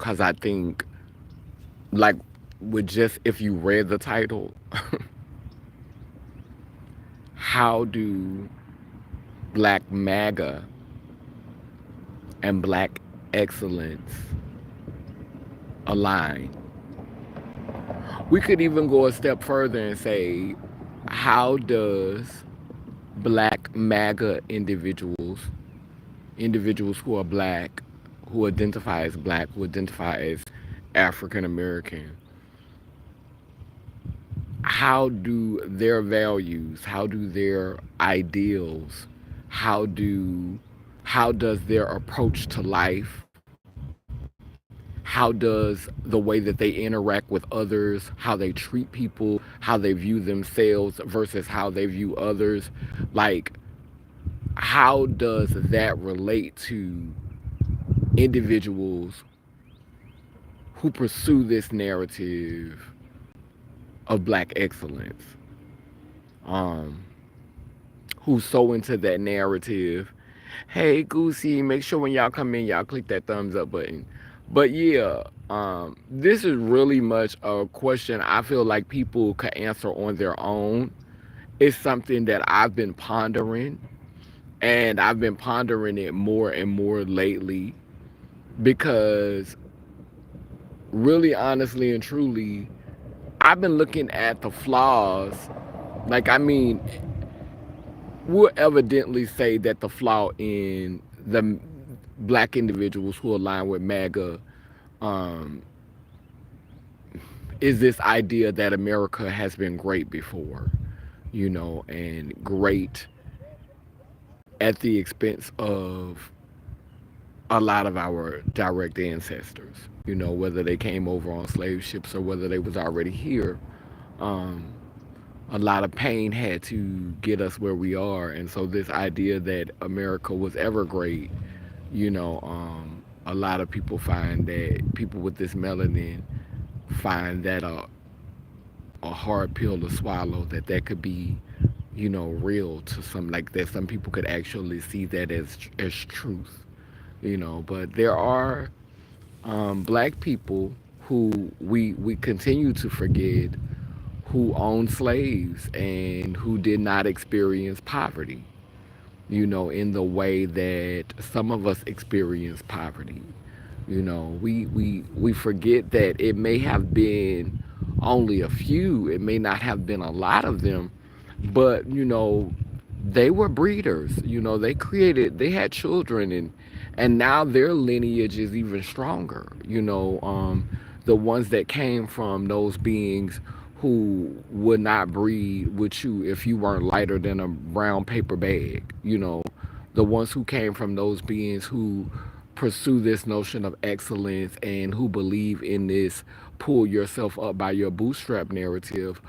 because I think, like, with just if you read the title, how do black MAGA and black excellence align? We could even go a step further and say, how does black MAGA individuals who are black, who identify as black, who identify as African American, how do their values, how do their ideals, how do how does their approach to life, how does the way that they interact with others, how they treat people, how they view themselves versus how they view others, like how does that relate to individuals who pursue this narrative of black excellence, um, who's so into that narrative? Hey, Goosey, make sure when y'all come in, y'all click that thumbs up button. But yeah, this is really much a question I feel like people could answer on their own. It's something that I've been pondering, and I've been pondering it more and more lately because, really, honestly, and truly, I've been looking at the flaws. Like, I mean, we'll evidently say that the flaw in the black individuals who align with MAGA um, is this idea that America has been great before, and great at the expense of a lot of our direct ancestors, whether they came over on slave ships or whether they was already here. Um, a lot of pain had to get us where we are. And so this idea that America was ever great, a lot of people find that people with this melanin find that a hard pill to swallow, that could be, real to some, like that some people could actually see that as truth, but there are black people who we continue to forget, who owned slaves and who did not experience poverty, in the way that some of us experience poverty. We forget that it may have been only a few, it may not have been a lot of them, but they were breeders. They had children, and now their lineage is even stronger. The ones that came from those beings who would not breed with you if you weren't lighter than a brown paper bag. The ones who came from those beings who pursue this notion of excellence and who believe in this pull yourself up by your bootstrap narrative.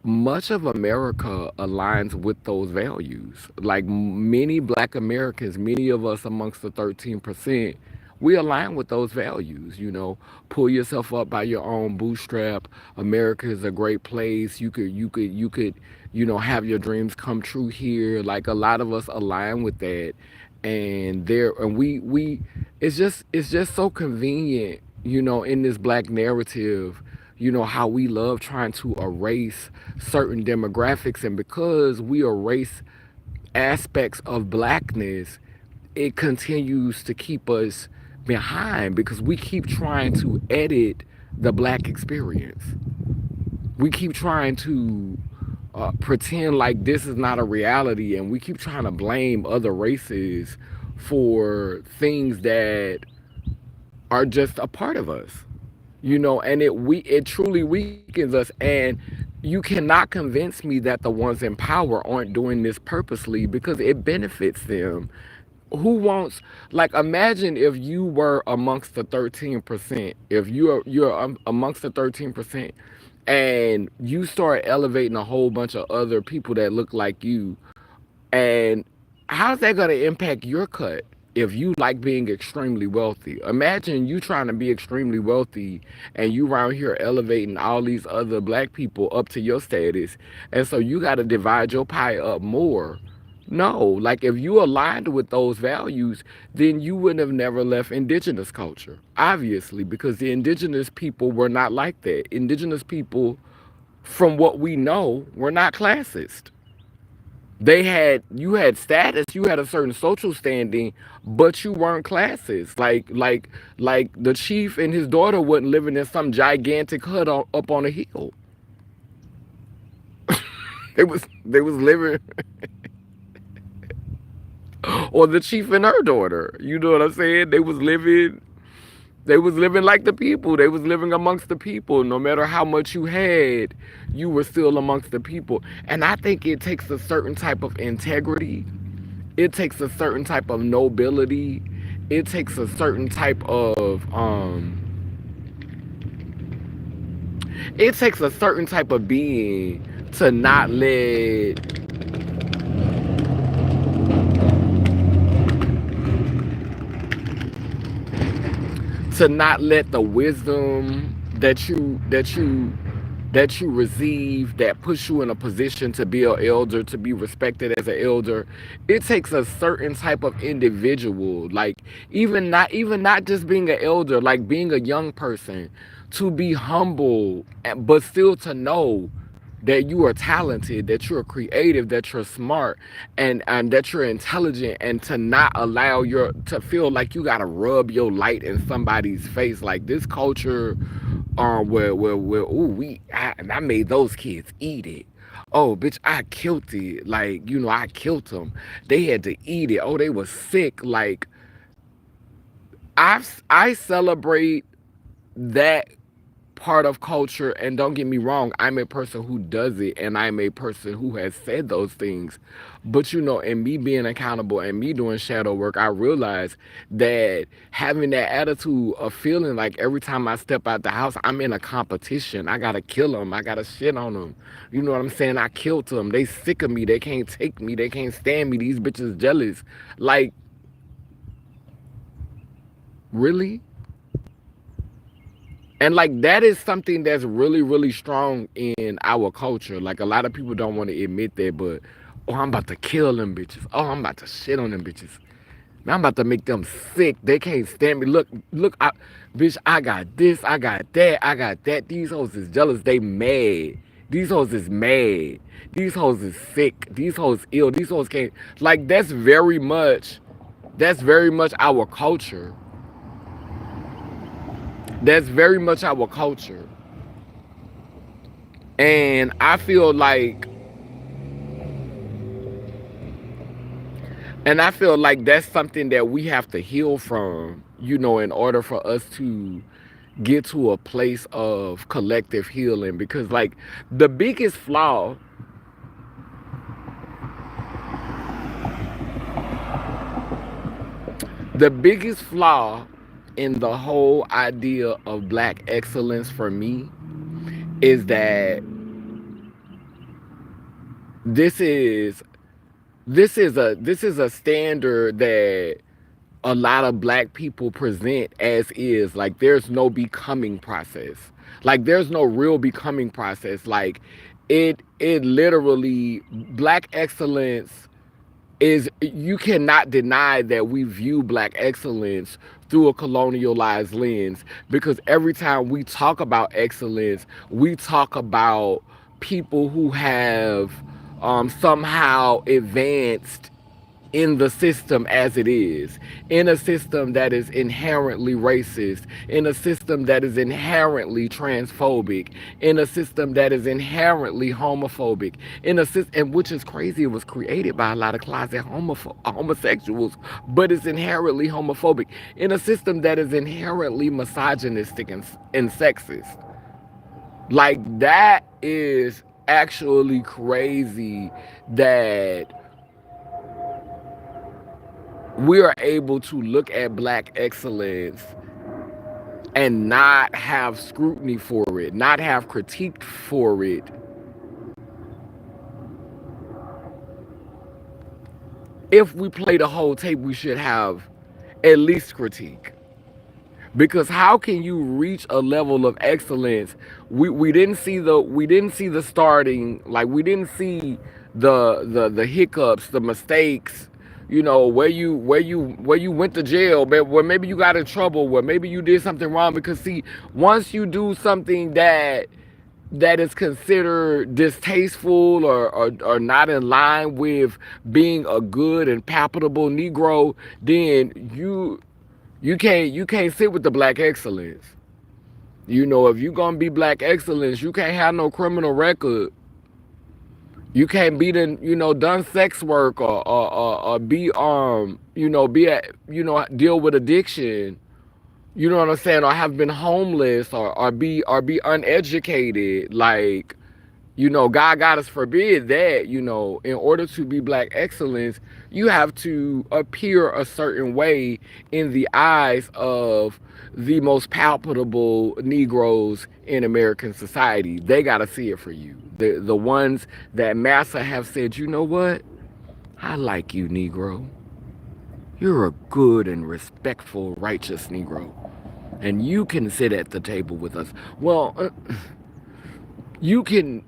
Much of America aligns with those values. Like many black Americans, many of us amongst the 13%, we align with those values. Pull yourself up by your own bootstrap. America is a great place. You could have your dreams come true here. Like a lot of us align with that. And it's just so convenient, in this black narrative, how we love trying to erase certain demographics. And because we erase aspects of blackness, it continues to keep us behind because we keep trying to edit the black experience. We keep trying to pretend like this is not a reality, and we keep trying to blame other races for things that are just a part of us. And it truly weakens us. And you cannot convince me that the ones in power aren't doing this purposely because it benefits them. Who wants, like, imagine if you were amongst the 13%, if you're amongst the 13% and you start elevating a whole bunch of other people that look like you, and how's that going to impact your cut if you like being extremely wealthy? Imagine you trying to be extremely wealthy and you around here elevating all these other black people up to your status. And so you got to divide your pie up more No, like if you aligned with those values, then you wouldn't have never left indigenous culture, obviously, because the indigenous people were not like that. Indigenous people, from what we know, were not classist. You had status, you had a certain social standing, but you weren't classist. Like the chief and his daughter wasn't living in some gigantic hut up on a hill. They was living, or the chief and her daughter. You know what I'm saying? They was living like the people. They was living amongst the people. No matter how much you had, you were still amongst the people. And I think it takes a certain type of integrity. It takes a certain type of nobility. It takes a certain type of it takes a certain type of being to not let the wisdom that you receive, that puts you in a position to be an elder, to be respected as an elder. It takes a certain type of individual, like even not just being an elder, like being a young person, to be humble, but still to know that you are talented, that you're creative, that you're smart, and that you're intelligent, and to not allow your to feel like you gotta rub your light in somebody's face. Like this culture, where ooh I made those kids eat it. Oh, bitch, I killed it. Like, I killed them. They had to eat it. Oh, they were sick. Like, I celebrate that part of culture, and don't get me wrong, I'm a person who does it, and I'm a person who has said those things. But in me being accountable and me doing shadow work, I realize that having that attitude of feeling like every time I step out the house, I'm in a competition. I gotta kill them, I gotta shit on them. You know what I'm saying? I killed them, they sick of me, they can't take me, they can't stand me, these bitches jealous. Like, really? And like that is something that's really, really strong in our culture. Like a lot of people don't want to admit that, but oh, I'm about to kill them bitches. Oh, I'm about to shit on them bitches. Man, I'm about to make them sick. They can't stand me. Look, bitch, I got this, I got that, I got that. These hoes is jealous. They mad. These hoes is mad. These hoes is sick. These hoes ill. These hoes can't. Like that's very much our culture. That's very much our culture. And I feel like that's something that we have to heal from, in order for us to get to a place of collective healing. Because like the biggest flaw, the biggest flaw in the whole idea of black excellence for me is that this is this is a standard that a lot of black people present as is. Like there's no becoming process. Like there's no real becoming process. Like it literally, black excellence is, you cannot deny that we view black excellence through a colonialized lens, because every time we talk about excellence, we talk about people who have somehow advanced in the system as it is, in a system that is inherently racist, in a system that is inherently transphobic, in a system that is inherently homophobic, in a system, and which is crazy, it was created by a lot of closet homosexuals, but it's inherently homophobic, in a system that is inherently misogynistic and sexist. Like that is actually crazy that we are able to look at black excellence and not have scrutiny for it, not have critique for it. If we play the whole tape, we should have at least critique. Because how can you reach a level of excellence? We didn't see the starting, like we didn't see the hiccups, the mistakes, where you went to jail, where maybe you got in trouble, where maybe you did something wrong. Because see, once you do something that is considered distasteful, or not in line with being a good and palpable Negro, then you can't sit with the black excellence. If you gonna be black excellence, you can't have no criminal record. You can't be done sex work, or be be a, deal with addiction. You know what I'm saying? Or have been homeless, or be uneducated. Like, God got us forbid that. In order to be black excellence, you have to appear a certain way in the eyes of the most palpable Negroes in American society. They got to see it for you. The ones that massa have said, you know what? I like you, Negro. You're a good and respectful, righteous Negro. And you can sit at the table with us. Well, you can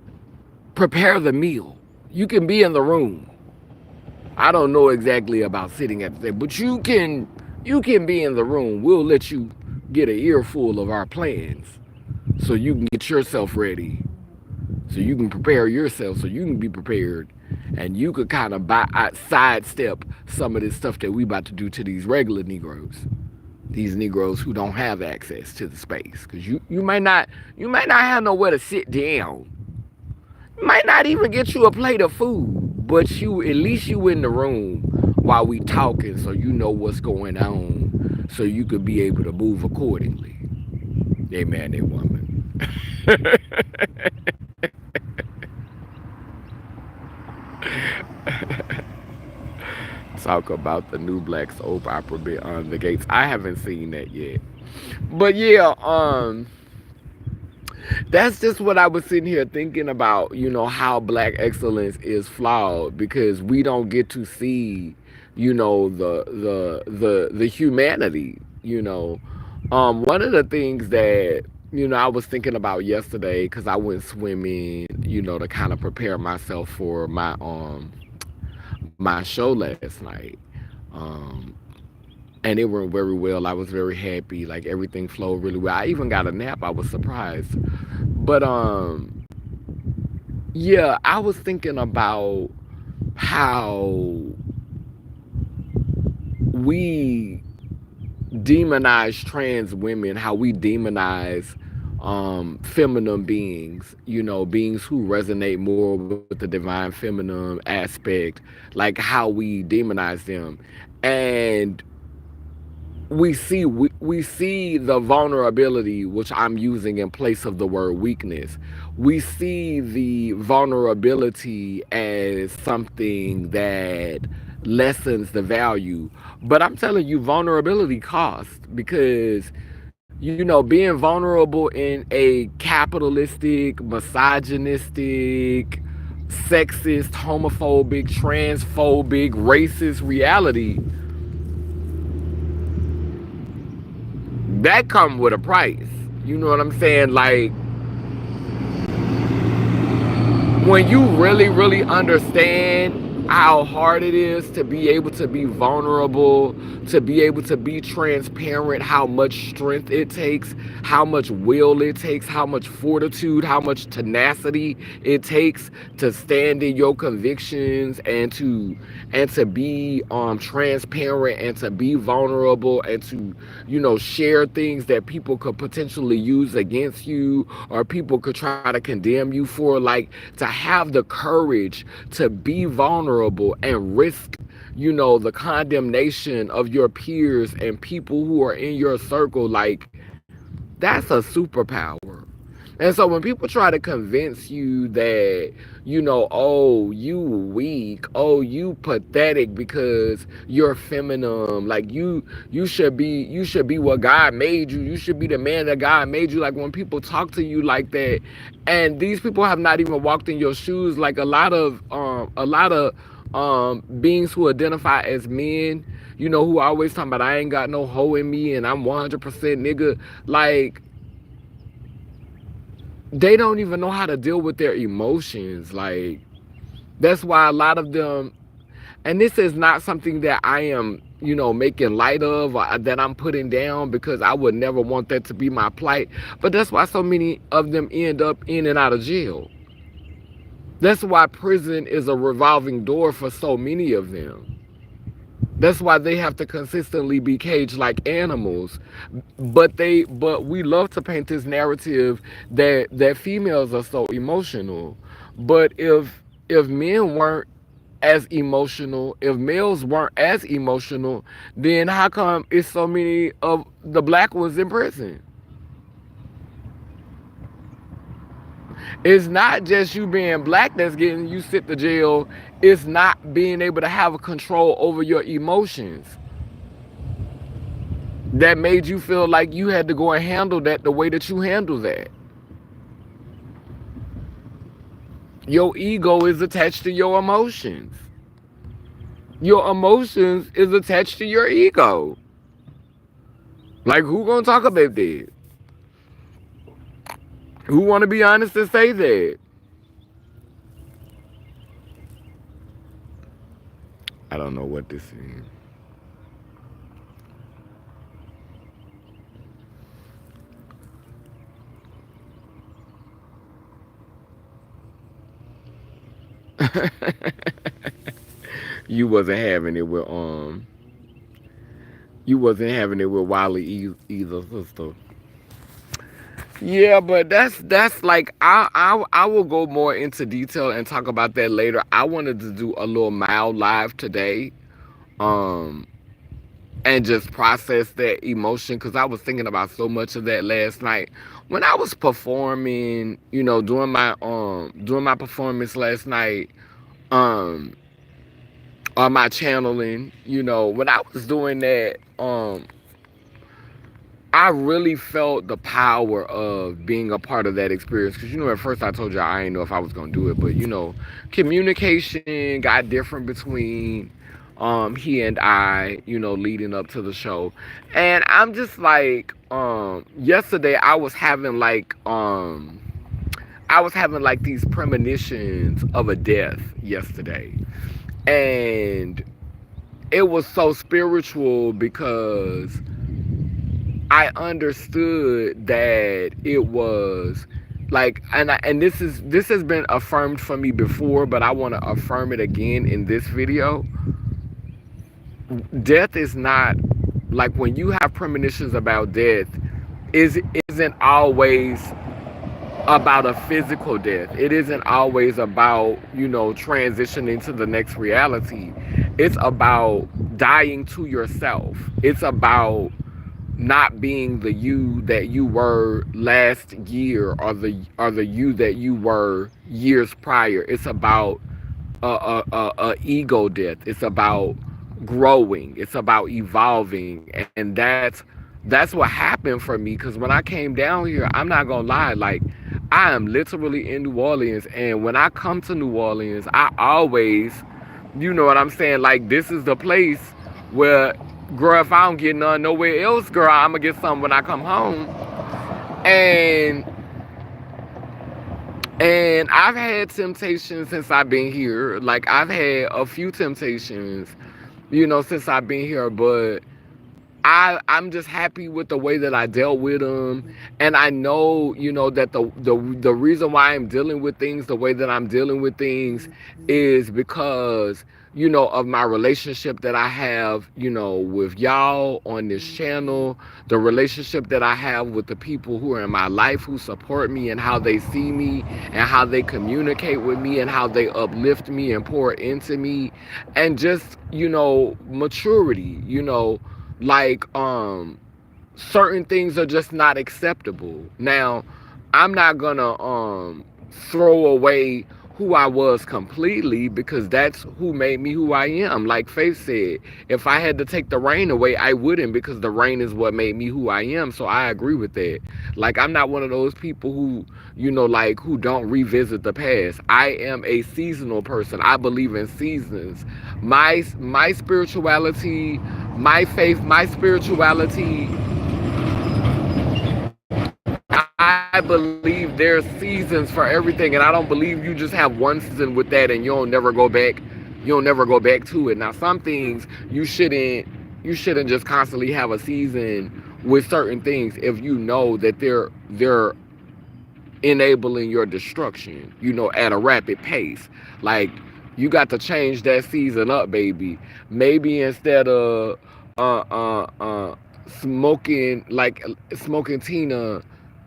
prepare the meal. You can be in the room. I don't know exactly about sitting at the table, but you can be in the room. We'll let you get an earful of our plans, so you can get yourself ready, so you can prepare yourself, so you can be prepared, and you could kind of sidestep some of this stuff that we about to do to these regular Negroes. These Negroes who don't have access to the space, because you might not have nowhere to sit down. Might not even get you a plate of food, but at least you in the room while we talking, so you know what's going on, so you could be able to move accordingly. Amen, that woman. Talk about the new black soap opera Beyond the Gates. I haven't seen that yet, but yeah, that's just what I was sitting here thinking about, how black excellence is flawed, because we don't get to see, the humanity. One of the things that I was thinking about yesterday, because I went swimming, to kind of prepare myself for my show last night. Um, and it went very well. I was very happy. Like, everything flowed really well. I even got a nap. I was surprised. But yeah, I was thinking about how we demonize trans women, how we demonize feminine beings, beings who resonate more with the divine feminine aspect, like how we demonize them. And we see the vulnerability, which I'm using in place of the word weakness. We see the vulnerability as something that lessens the value. But I'm telling you, vulnerability costs, because being vulnerable in a capitalistic, misogynistic, sexist, homophobic, transphobic, racist reality, that come with a price. You know what I'm saying? Like, when you really, really understand how hard it is to be able to be vulnerable, to be able to be transparent, how much strength it takes, how much will it takes, how much fortitude, how much tenacity it takes to stand in your convictions, and to be transparent, and to be vulnerable, and to share things that people could potentially use against you, or people could try to condemn you for. Like, to have the courage to be vulnerable and risk the condemnation of your peers and people who are in your circle. Like, that's a superpower. And so when people try to convince you that, oh, you weak, oh, you pathetic because you're feminine, like, you should be what God made you. You should be the man that God made you. Like, when people talk to you like that, and these people have not even walked in your shoes, like a lot of beings who identify as men, who are always talking about, I ain't got no hoe in me and I'm 100% nigga. Like, they don't even know how to deal with their emotions. Like, That's why a lot of them, and this is not something that I am, making light of, or that I'm putting down, because I would never want that to be my plight. But that's why so many of them end up in and out of jail. That's why prison is a revolving door for so many of them. That's why they have to consistently be caged like animals. But we love to paint this narrative that females are so emotional. But if men weren't as emotional, if males weren't as emotional, then how come it's so many of the black ones in prison? It's not just you being black that's getting you sent to jail. It's not being able to have a control over your emotions that made you feel like you had to go and handle that the way that you handle that. Your ego is attached to your emotions. Your emotions is attached to your ego. Like, who gonna talk about that? Who want to be honest and say that? I don't know what this is. You wasn't having it with you wasn't having it with Wiley either, sister. Yeah, but that's like, I will go more into detail and talk about that later. I wanted to do a little mild live today, um, and just process that emotion, because I was thinking about so much of that last night when I was performing. Doing my performance last night, um, on my channeling. When I was doing that, I really felt the power of being a part of that experience. Because, at first I told you I didn't know if I was going to do it. But, communication got different between he and I, leading up to the show. And I'm just like, yesterday I was having like these premonitions of a death yesterday. And it was so spiritual because I understood that it was like, and this has been affirmed for me before, but I want to affirm it again in this video. Death is not, like, when you have premonitions about death, is isn't always about a physical death. It isn't always about, transitioning to the next reality. It's about dying to yourself. It's about not being the you that you were last year, or the you that you were years prior. It's about a ego death. It's about growing. It's about evolving, and that's what happened for me. Because when I came down here, I'm not gonna lie, like, I am literally in New Orleans, and when I come to New Orleans, I always, you know what I'm saying, like, this is the place where, girl, if I don't get none nowhere else, girl, I'm gonna get some when I come home. And I've had temptations since I've been here. Like, I've had a few temptations, since I've been here, but I'm just happy with the way that I dealt with them. And I know, that the reason why I'm dealing with things the way that I'm dealing with things is because, of my relationship that I have, with y'all on this channel, the relationship that I have with the people who are in my life, who support me, and how they see me, and how they communicate with me, and how they uplift me and pour into me. And just, maturity, like, certain things are just not acceptable. Now, I'm not gonna throw away who I was completely, because that's who made me who I am. Like Faith said, if I had to take the rain away, I wouldn't, because the rain is what made me who I am. So I agree with that. Like, I'm not one of those people who, like, who don't revisit the past. I am a seasonal person. I believe in seasons. My spirituality, my faith, my spirituality, I I believe there's seasons for everything, and I don't believe you just have one season with that and you'll never go back. You'll never go back to it. Now, some things you shouldn't just constantly have a season with certain things if you know that they're enabling your destruction, at a rapid pace. Like, you got to change that season up, baby. Maybe instead of smoking, like smoking Tina,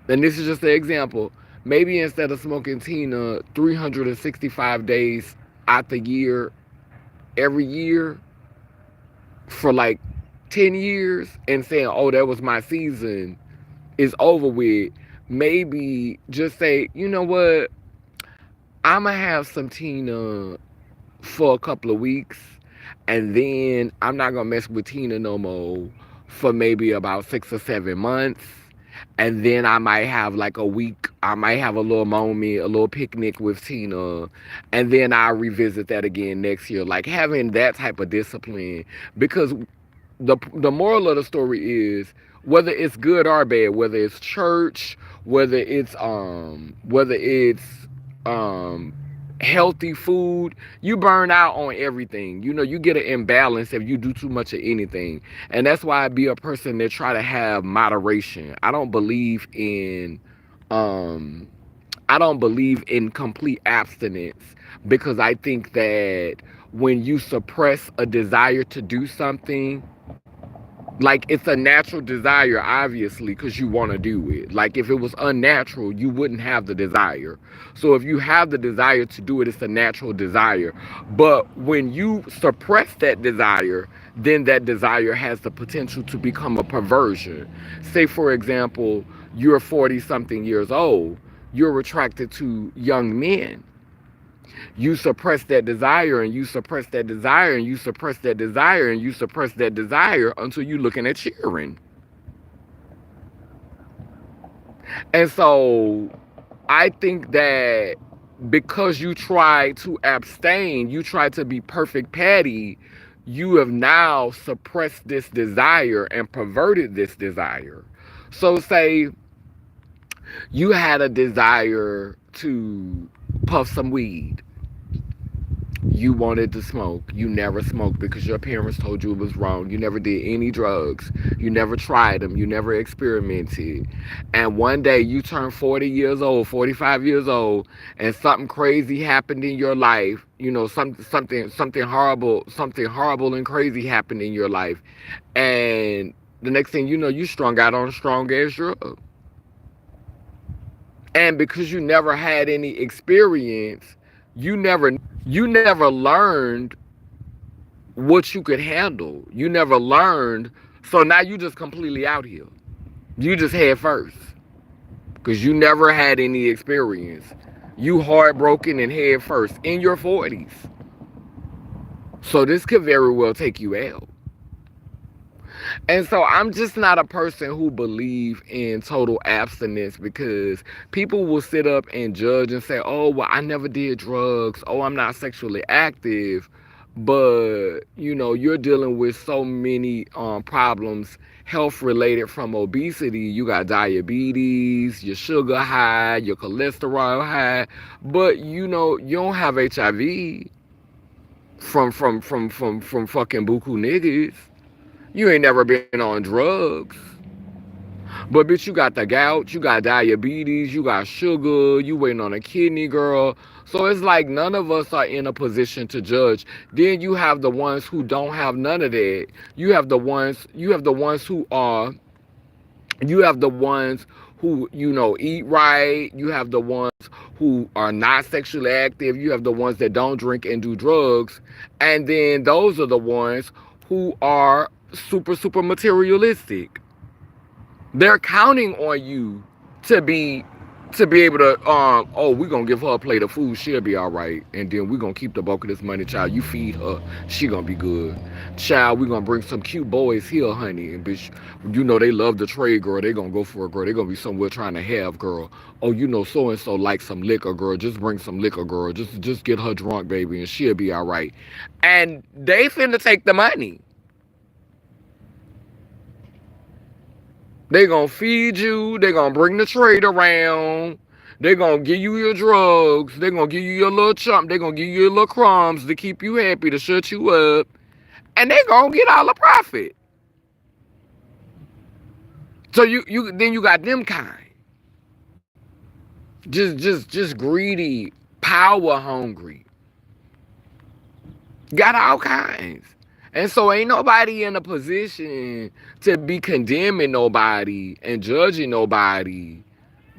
and this is just an example, maybe instead of smoking Tina 365 days out the year, every year, for like 10 years, and saying, oh, that was my season, is over with. Maybe just say, you know what, I'ma have some Tina for a couple of weeks, and then I'm not gonna mess with Tina no more for maybe about 6 or 7 months. And then I might have like a week, I might have a little moment, a little picnic with Tina, and then I'll revisit that again next year. Like, having that type of discipline, because the moral of the story is, whether it's good or bad, whether it's church, whether it's um healthy food, you burn out on everything. You get an imbalance if you do too much of anything. And that's why I be a person that try to have moderation. Um I don't believe in complete abstinence, because I think that when you suppress a desire to do something, like, it's a natural desire, obviously, because you want to do it. Like, if it was unnatural, you wouldn't have the desire. So if you have the desire to do it, it's a natural desire. But when you suppress that desire, then that desire has the potential to become a perversion. Say, for example, you're 40 something years old, you're attracted to young men. You suppress that desire, and you suppress that desire, and you suppress that desire, and you suppress that desire until you're looking at cheering. And so I think that because you try to abstain, you try to be perfect Patty, you have now suppressed this desire and perverted this desire. So, say you had a desire to puff some weed. You wanted to smoke. You never smoked because your parents told you it was wrong. You never did any drugs. You never tried them. You never experimented. And one day you turned 40 years old, 45 years old, and something crazy happened in your life. Something horrible and crazy happened in your life. And the next thing you know, you strung out on a strong ass drug. And because you never had any experience, you never learned what you could handle. You never learned. So now you just completely out here. You just head first. Because you never had any experience. You heartbroken and head first in your 40s. So this could very well take you out. And so I'm just not a person who believe in total abstinence, because people will sit up and judge and say, oh, well, I never did drugs. Oh, I'm not sexually active. But, you're dealing with so many problems, health related, from obesity. You got diabetes, your sugar high, your cholesterol high. But, you don't have HIV from fucking buku niggas. You ain't never been on drugs. But bitch, you got the gout, you got diabetes, you got sugar, you waiting on a kidney, girl. So it's like none of us are in a position to judge. Then you have the ones who don't have none of that. You have the ones who eat right. You have the ones who are not sexually active. You have the ones that don't drink and do drugs. And then those are the ones who are super, super materialistic. They're counting on you to be able to, oh, we're gonna give her a plate of food, she'll be all right, and then we're gonna keep the bulk of this money. Child, you feed her, she gonna be good. Child, we're gonna bring some cute boys here, honey, and bitch, they love the trade, girl. They gonna go for a girl. They gonna be somewhere trying to have, girl. Oh, so and so like some liquor, girl. Just bring some liquor, girl. Just get her drunk, baby, and she'll be all right. And they finna take the money. They gonna feed you. They gonna bring the trade around. They gonna give you your drugs. They gonna give you your little chump. They gonna give you your little crumbs to keep you happy, to shut you up, and they gonna get all the profit. So you then you got them kind, just greedy, power hungry, got all kinds. And so ain't nobody in a position to be condemning nobody and judging nobody.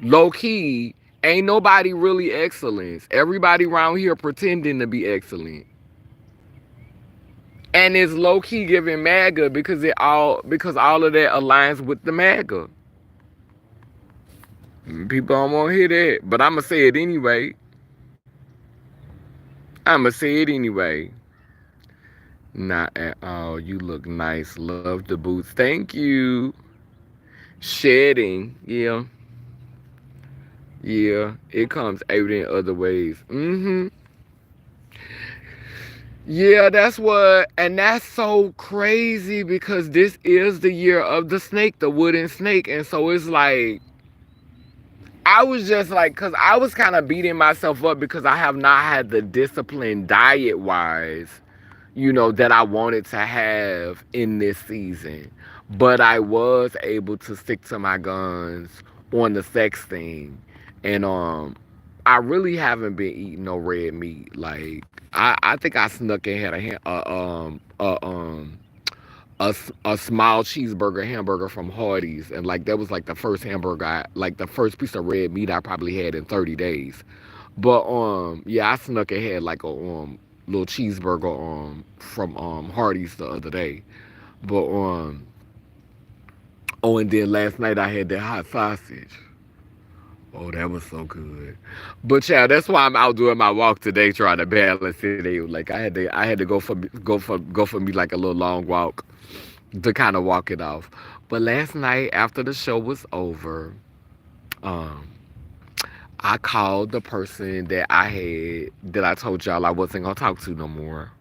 Low key, ain't nobody really excellence. Everybody around here pretending to be excellent. And it's low key giving MAGA because all of that aligns with the MAGA. People don't want to hear that, but I'ma say it anyway. I'ma say it anyway. Not at all. You look nice. Love the boots. Thank you. Shedding. Yeah. Yeah. It comes out in other ways. Yeah, and that's so crazy because this is the year of the snake, the wooden snake. And so it's like, I was just like, because I was kind of beating myself up because I have not had the discipline diet wise, that I wanted to have in this season. But I was able to stick to my guns on the sex thing. And I really haven't been eating no red meat. Like I think I snuck and had a small cheeseburger hamburger from Hardee's, and like that was like the first like the first piece of red meat I probably had in 30 days. But yeah, I snuck and had like a little cheeseburger from Hardee's the other day. But oh, and then last night I had that hot sausage. Oh, that was so good. But yeah, that's why I'm out doing my walk today, trying to balance it out. Like I had to go for me like a little long walk to kind of walk it off. But last night after the show was over, um, I called the person that I told y'all I wasn't gonna talk to no more.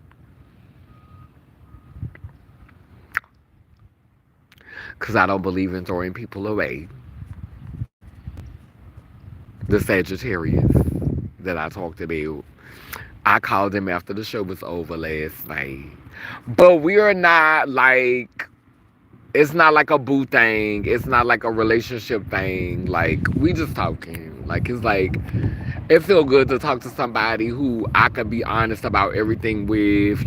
Cause I don't believe in throwing people away. The Sagittarius that I talked about. I called him after the show was over last night. But we are not like, it's not like a boo thing. It's not like a relationship thing. Like, we just talking. Like, it's like, it feel good to talk to somebody who I can be honest about everything with.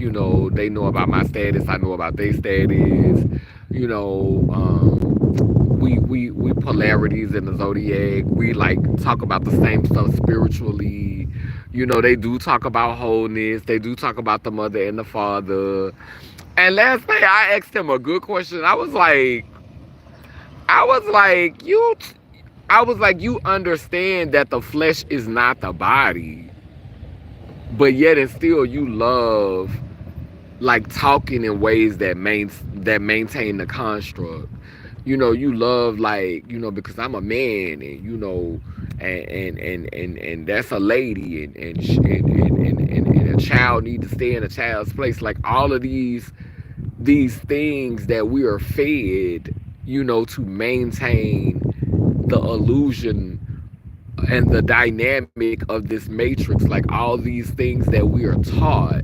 They know about my status. I know about their status. You know, we polarities in the zodiac. We like talk about the same stuff spiritually. They do talk about wholeness. They do talk about the mother and the father. And last night I asked him a good question. I was like, you understand that the flesh is not the body, but yet and still you love like talking in ways that maintain the construct. You love like, because I'm a man, and and that's a lady, and a child need to stay in a child's place. Like all of these things that we are fed, to maintain the illusion and the dynamic of this matrix, like all these things that we are taught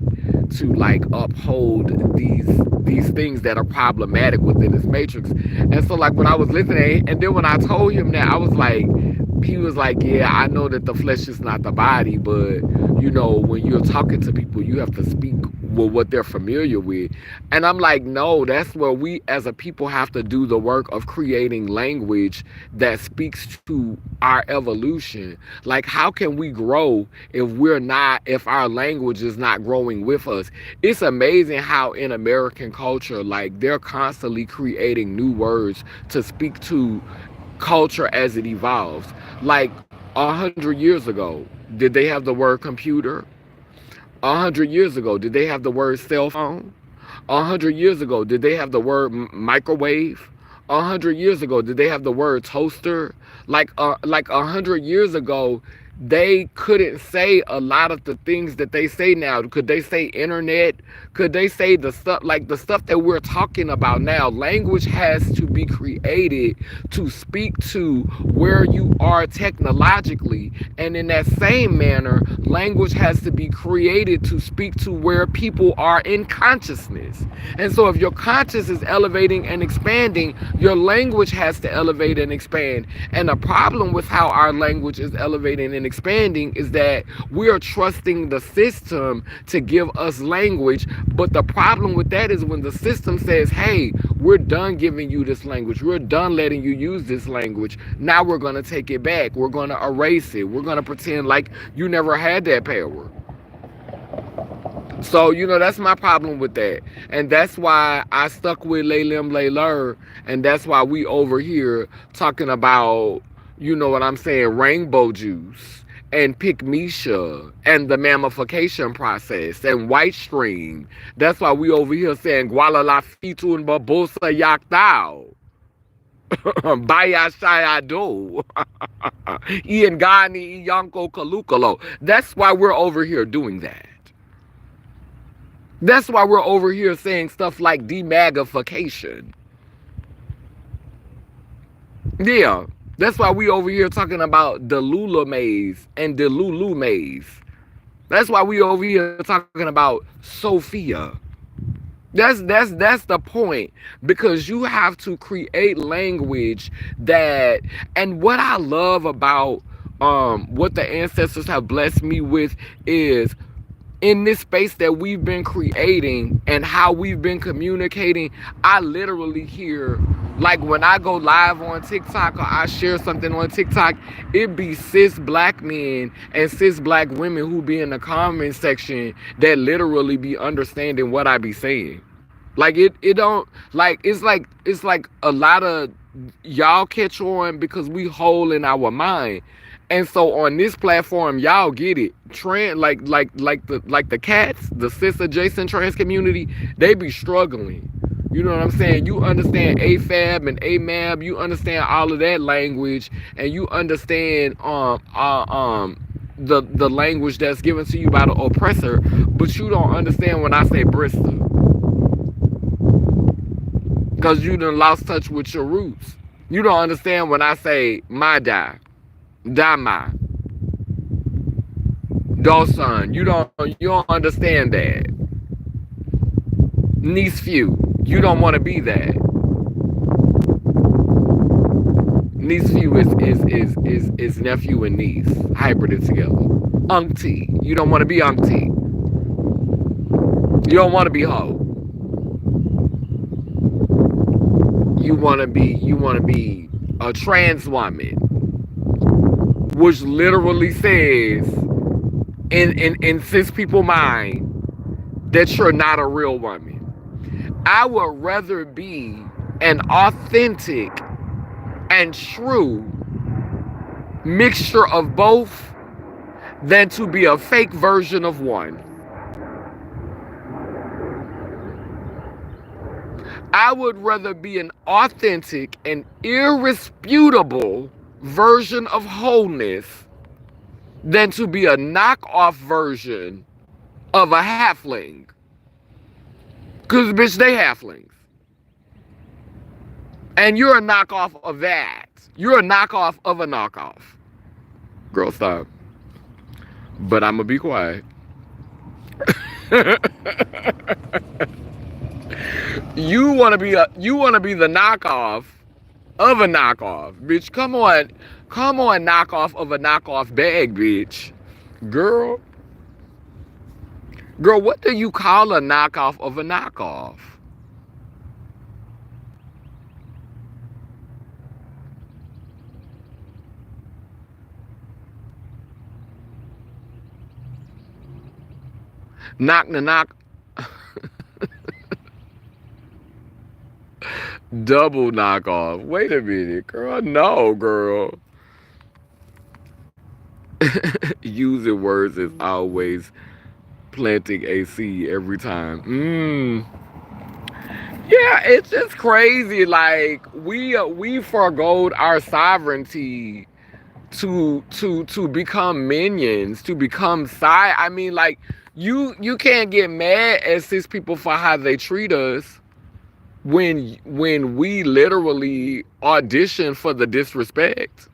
to like uphold these things that are problematic within this matrix. And so like when I was listening, and then when I told him that, I was like, he was like, yeah, I know that the flesh is not the body, but when you're talking to people, you have to speak with what they're familiar with. And I'm like, no, that's where we as a people have to do the work of creating language that speaks to our evolution. Like, how can we grow if our language is not growing with us? It's amazing how in American culture, like they're constantly creating new words to speak to culture as it evolves. Like 100 years ago, did they have the word computer? 100 years ago, did they have the word cell phone? 100 years ago, did they have the word microwave? 100 years ago, did they have the word toaster? Like 100 years ago, they couldn't say a lot of the things that they say now. Could they say internet? Could they say the stuff like the stuff that we're talking about now? Language has to be created to speak to where you are technologically. And in that same manner, language has to be created to speak to where people are in consciousness. And so if your conscious is elevating and expanding, your language has to elevate and expand. And the problem with how our language is elevating and expanding is that we are trusting the system to give us language. But the problem with that is when the system says, hey, we're done giving you this language, we're done letting you use this language, now we're going to take it back, we're going to erase it, we're going to pretend like you never had that power. So, that's my problem with that. And that's why I stuck with Lay Lim Lay Lur. And that's why we over here talking about, you know what I'm saying, rainbow juice and pick Misha and the mammification process and white stream. That's why we over here saying Guala la fitu and babosa yaktao. Baya shayado. Ian Gani Yanko Kalukalo. That's why we're over here doing that. That's why we're over here saying stuff like demagnification. Yeah, that's why we over here talking about the Lula maze and the Lulu maze. That's why we over here talking about Sophia. That's the point, because you have to create language that, and what I love about what the ancestors have blessed me with is in this space that we've been creating and how we've been communicating. I literally hear, like when I go live on TikTok or I share something on TikTok, it be cis black men and cis black women who be in the comment section that literally be understanding what I be saying. Like it don't, like it's like a lot of y'all catch on because we whole in our mind. And so on this platform, y'all get it. Like the cats, the cis adjacent trans community, they be struggling. You know what I'm saying? You understand AFAB and AMAB, you understand all of that language, and you understand the language that's given to you by the oppressor, but you don't understand when I say Bristol. Because you done lost touch with your roots. You don't understand when I say my die. Dama, Dawson, you don't understand that. Niece few, you don't want to be that. Niece few is nephew and niece hybrided together. Auntie, you don't want to be auntie. You don't want to be hoe. You want to be a trans woman, which literally says in cis people mind that you're not a real woman. I would rather be an authentic and true mixture of both than to be a fake version of one. I would rather be an authentic and irresputable version of wholeness than to be a knockoff version of a halfling. Because, bitch, they halflings. And you're a knockoff of that. You're a knockoff of a knockoff. Girl, stop. But I'm going to be quiet. You want to be the knockoff of a knockoff, bitch. Come on, knockoff of a knockoff bag, bitch. Girl, what do you call a knockoff of a knockoff? Knock. Double knockoff. Wait a minute, girl. No, girl. Using words is always planting a seed every time. Yeah, it's just crazy. Like we forgoed our sovereignty to become minions, to become side. I mean, like, you can't get mad at cis people for how they treat us when we literally audition for the disrespect.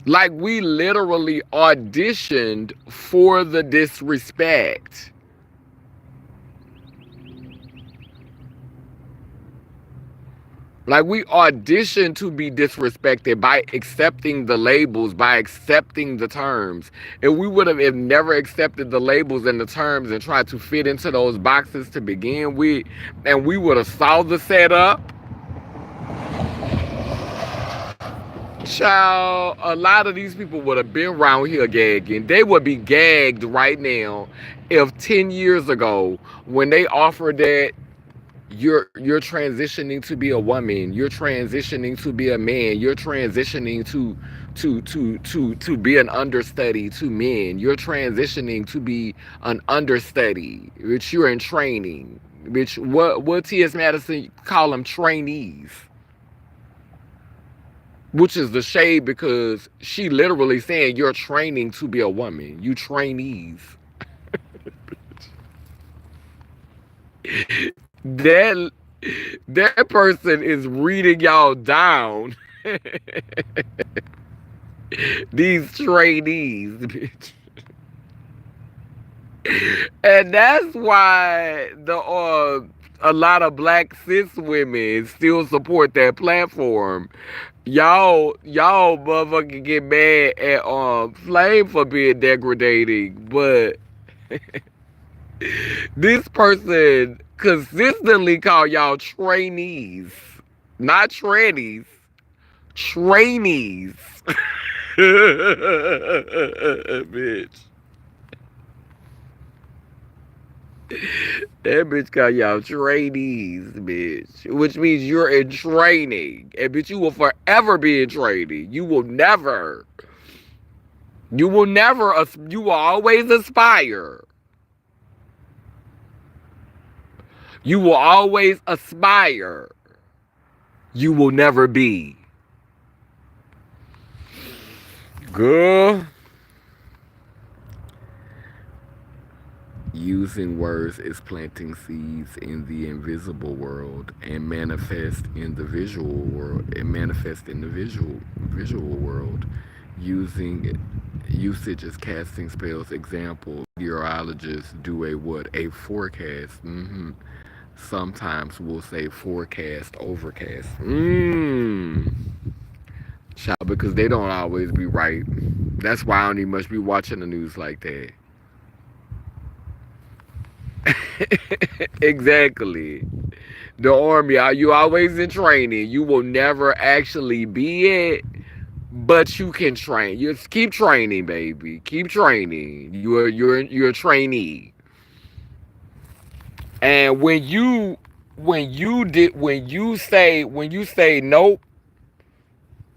Like, we literally auditioned for the disrespect. Like, we auditioned to be disrespected by accepting the labels, by accepting the terms. If we would have never accepted the labels and the terms and tried to fit into those boxes to begin with, and we would have saw the setup, child, a lot of these people would have been around here gagging. They would be gagged right now if 10 years ago, when they offered that you're transitioning to be a woman, you're transitioning to be a man, you're transitioning to be an understudy to men, you're transitioning to be an understudy, which you're in training, which what T.S. Madison call them, trainees, which is the shade because she literally saying you're training to be a woman, you trainees. that that person is reading y'all down. These trainees, bitch. And that's why the a lot of black cis women still support that platform. Y'all motherfucking get mad at Flame for being degrading, but this person consistently call y'all trainees, not trannies, trainees. Bitch. That bitch call y'all trainees, bitch. Which means you're in training. And bitch, you will forever be in training. You will never, you will always aspire. You will always aspire. You will never be. Girl. Using words is planting seeds in the invisible world and manifest in the visual world. It manifests in the visual world. Using usage is casting spells. Example: meteorologists do a what? A forecast. Sometimes we'll say forecast, overcast. Child, because they don't always be right. That's why I don't even much be watching the news like that. Exactly. The army, are you always in training? You will never actually be it, but you can train. You just keep training, baby. Keep training. You're a trainee. And when you say nope,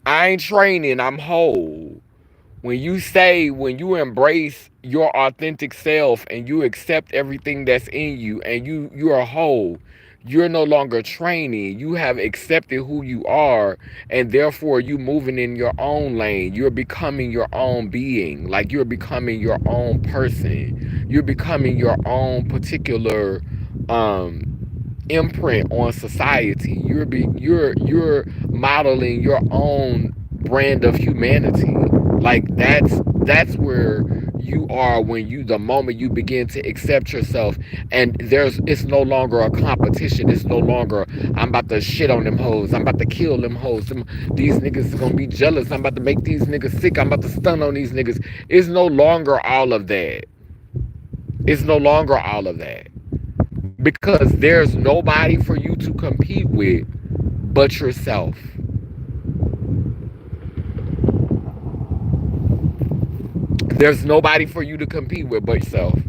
I ain't training, I'm whole. When you embrace your authentic self and you accept everything that's in you and you're whole, you're no longer training. You have accepted who you are, and therefore you moving in your own lane. You're becoming your own being. Like, you're becoming your own person. You're becoming your own particular imprint on society. You're modeling your own brand of humanity. Like, that's where you are when the moment you begin to accept yourself, and it's no longer a competition. It's no longer, I'm about to shit on them hoes, I'm about to kill them hoes, these niggas is gonna be jealous, I'm about to make these niggas sick, I'm about to stun on these niggas. It's no longer all of that. It's no longer all of that. Because there's nobody for you to compete with but yourself. There's nobody for you to compete with but yourself.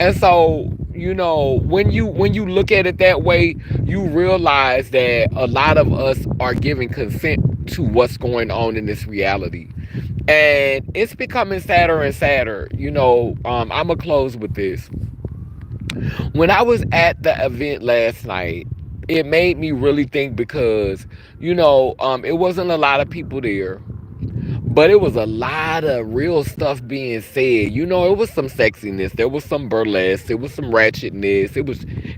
And so, when you look at it that way, you realize that a lot of us are giving consent to what's going on in this reality. And it's becoming sadder and sadder. I'm going to close with this. When I was at the event last night, it made me really think because, it wasn't a lot of people there, but it was a lot of real stuff being said. It was some sexiness, there was some burlesque, it was some ratchetness.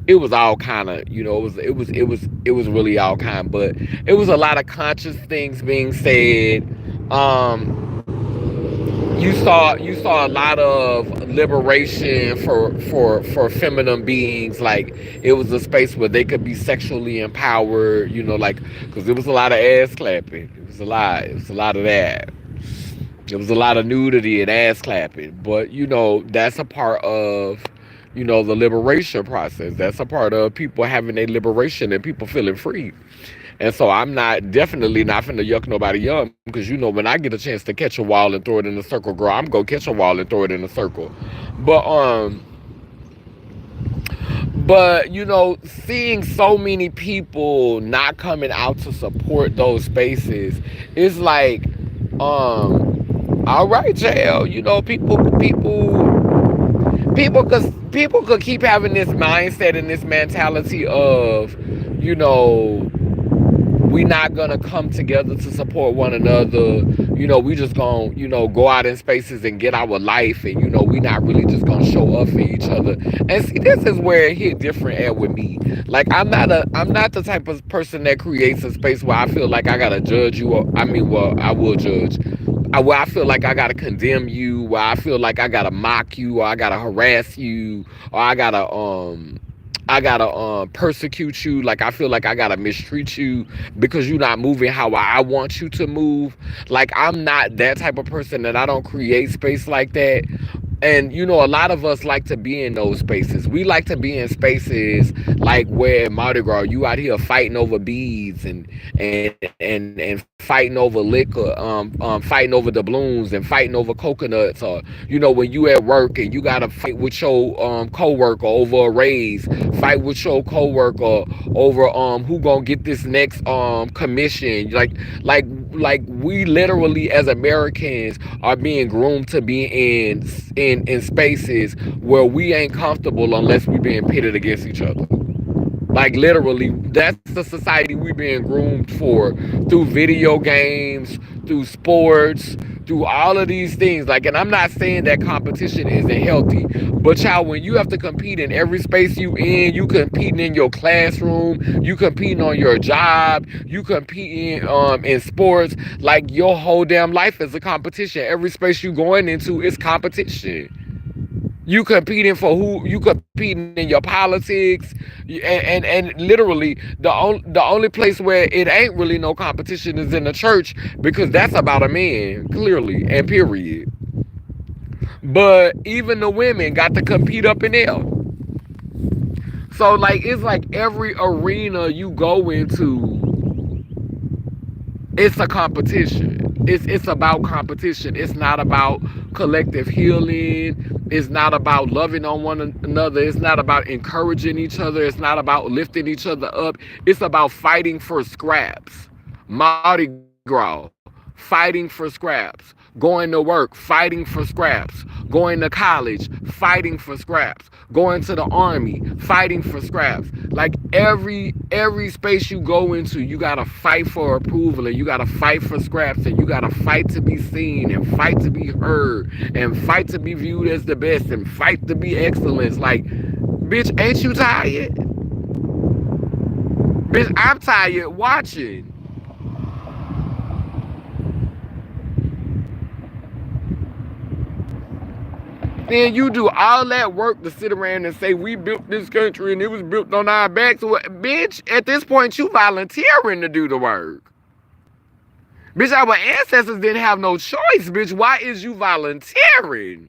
It was all kind of, it was really all kind, but it was a lot of conscious things being said. You saw a lot of liberation for feminine beings. Like, it was a space where they could be sexually empowered, like, because there was a lot of ass clapping. It was a lot of that. There was a lot of nudity and ass clapping, but that's a part of the liberation process. That's a part of people having a liberation and people feeling free. And so I'm not definitely not finna yuck nobody young, because when I get a chance to catch a wall and throw it in a circle, girl, I'm gonna catch a wall and throw it in a circle. But seeing so many people not coming out to support those spaces, it's like, all right, jail. People could keep having this mindset and this mentality of, you know, we not gonna come together to support one another. We just gonna, go out in spaces and get our life, and we not really just gonna show up for each other. And see, this is where it hit different at with me. Like, I'm not the type of person that creates a space where I feel like I gotta judge you. I mean, well, I will judge. Where I feel like I gotta condemn you, where I feel like I gotta mock you, or I gotta harass you, or I gotta persecute you. Like, I feel like I gotta mistreat you because you're not moving how I want you to move. Like, I'm not that type of person, that I don't create space like that. And a lot of us like to be in those spaces. We like to be in spaces like where Mardi Gras, you out here fighting over beads, and fighting over liquor, fighting over doubloons, and fighting over coconuts, or when you at work and you gotta fight with your coworker over a raise, fight with your coworker over who gonna get this next commission. Like we literally, as Americans, are being groomed to be in spaces where we ain't comfortable unless we being pitted against each other. Like, literally, that's the society we're being groomed for, through video games, through sports, through all of these things. Like, and I'm not saying that competition isn't healthy, but y'all, when you have to compete in every space you competing in your classroom, you competing on your job, you competing in sports, like, your whole damn life is a competition. Every space you going into is competition. You competing in your politics, and literally the only place where it ain't really no competition is in the church, because that's about a man, clearly, and period. But even the women got to compete up in there. So, like, it's like every arena you go into, it's a competition. It's about competition. It's not about collective healing. It's not about loving on one another. It's not about encouraging each other. It's not about lifting each other up. It's about fighting for scraps. Mardi Gras, fighting for scraps. Going to work, fighting for scraps. Going to college, fighting for scraps. Going to the army, fighting for scraps. Like, every space you go into, you gotta fight for approval, and you gotta fight for scraps, and you gotta fight to be seen, and fight to be heard, and fight to be viewed as the best, and fight to be excellence. Like, bitch, ain't you tired? Bitch, I'm tired watching. Then you do all that work to sit around and say we built this country and it was built on our backs. Well, bitch, at this point you volunteering to do the work. Bitch, our ancestors didn't have no choice, bitch. Why is you volunteering?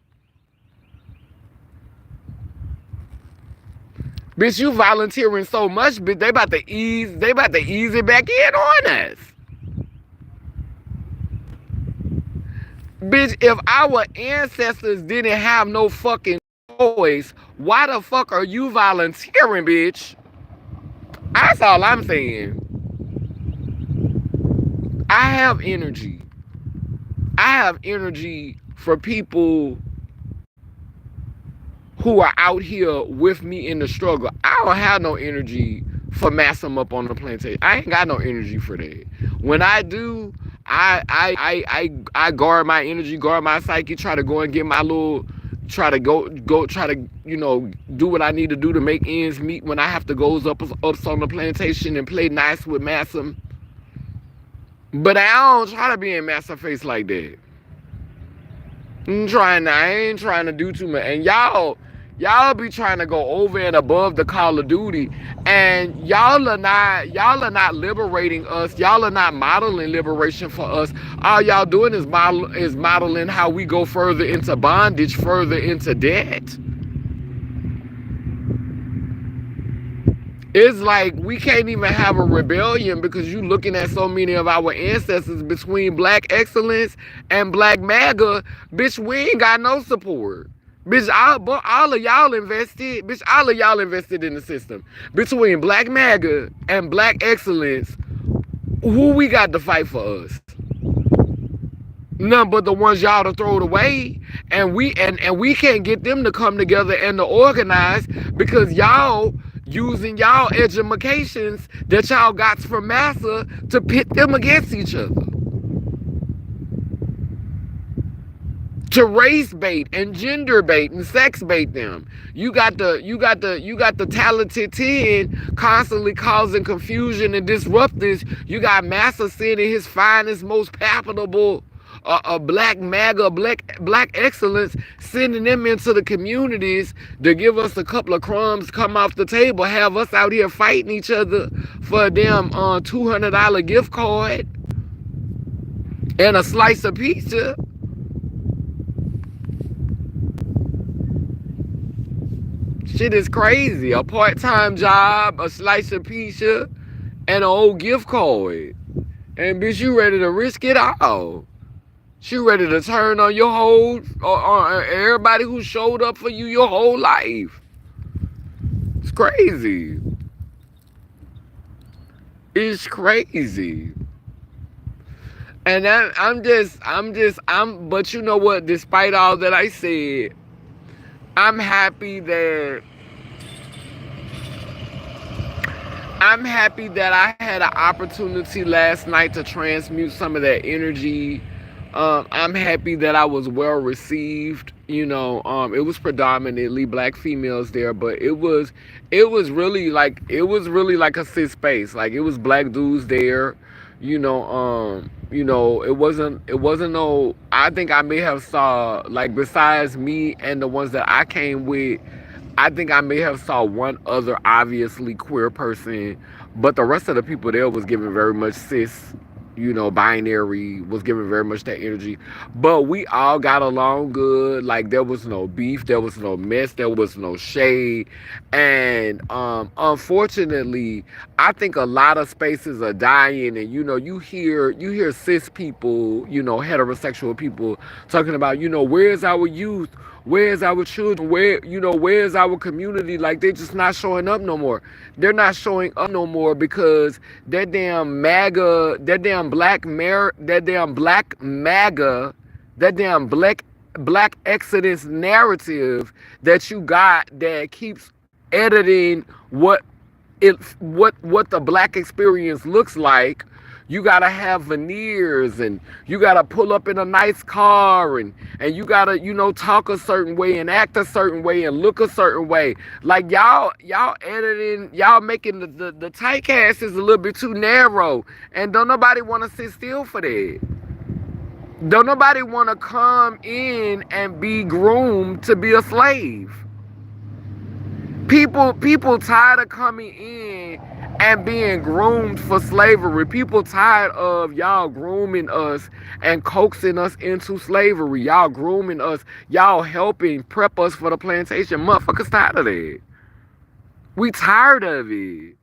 Bitch, you volunteering so much, bitch, they about to ease it back in on us. Bitch, if our ancestors didn't have no fucking choice, why the fuck are you volunteering, bitch? That's all I'm saying. I have energy. I have energy for people who are out here with me in the struggle. I don't have no energy for mass them up on the plantation. I ain't got no energy for that. When I do, I guard my energy, guard my psyche, try to go and get my little, try to try to, do what I need to do to make ends meet when I have to go up on the plantation and play nice with Massam. But I don't try to be in Massa face like that. I ain't trying to do too much. And y'all be trying to go over and above the Call of Duty, and y'all are not liberating us. Y'all are not modeling liberation for us. All y'all doing is modeling how we go further into bondage, further into debt. It's like we can't even have a rebellion because you looking at so many of our ancestors between black excellence and black MAGA. Bitch, we ain't got no support. Bitch, all of y'all invested. Bitch, all of y'all invested in the system. Between black MAGA and black excellence, who we got to fight for us? None but the ones y'all to throw it away. And we can't get them to come together and to organize because y'all using y'all educations that y'all got from Massa to pit them against each other. To race bait and gender bait and sex bait them. You got the talented 10 constantly causing confusion and disrupt this. You got Massa sending his finest, most palpable black MAGA, black excellence, sending them into the communities to give us a couple of crumbs, come off the table, have us out here fighting each other for a damn $200 gift card and a slice of pizza. Shit is crazy. A part-time job, a slice of pizza, and an old gift card. And bitch, you ready to risk it all. She ready to turn on your whole, on everybody who showed up for you your whole life. It's crazy. It's crazy. And but you know what? Despite all that I said, I'm happy that I had an opportunity last night to transmute some of that energy. I'm happy that I was well received. It was predominantly black females there, but it was really like a cis space. Like it was black dudes there. It wasn't no. I think I may have saw, like, besides me and the ones that I came with, I think I may have saw one other obviously queer person, but the rest of the people there was giving very much cis, binary, was giving very much that energy. But we all got along good. Like there was no beef, there was no mess, there was no shade. And unfortunately, I think a lot of spaces are dying, and you hear cis people, heterosexual people talking about, where's our youth? Where's our children? Where's our community? Like, they're just not showing up no more. They're not showing up no more because that damn MAGA, that damn black MAGA, that damn black exodus narrative that you got that keeps editing what the black experience looks like. You gotta have veneers, and you gotta pull up in a nice car, and you gotta, talk a certain way and act a certain way and look a certain way. Like y'all editing, y'all making the typecast is a little bit too narrow, and don't nobody want to sit still for that. Don't nobody want to come in and be groomed to be a slave. People tired of coming in and being groomed for slavery. People tired of y'all grooming us and coaxing us into slavery. Y'all grooming us. Y'all helping prep us for the plantation. Motherfuckers tired of that. We tired of it.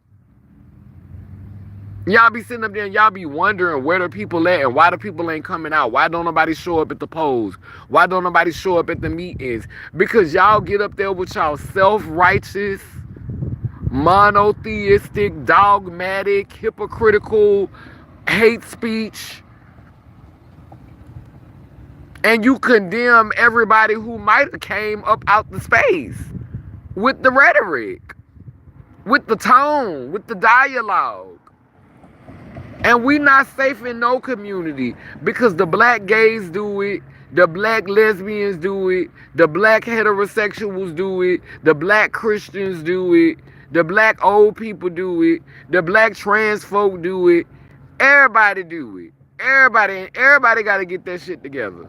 Y'all be sitting up there and y'all be wondering where the people at and why the people ain't coming out. Why don't nobody show up at the polls? Why don't nobody show up at the meetings? Because y'all get up there with y'all self-righteous, monotheistic, dogmatic, hypocritical hate speech, and you condemn everybody who might have came up out the space with the rhetoric. with the tone, with the dialogue. And we not safe in no community because the black gays do it, the black lesbians do it, the black heterosexuals do it, the black Christians do it, the black old people do it, the black trans folk do it. Everybody do it. Everybody got to get that shit together.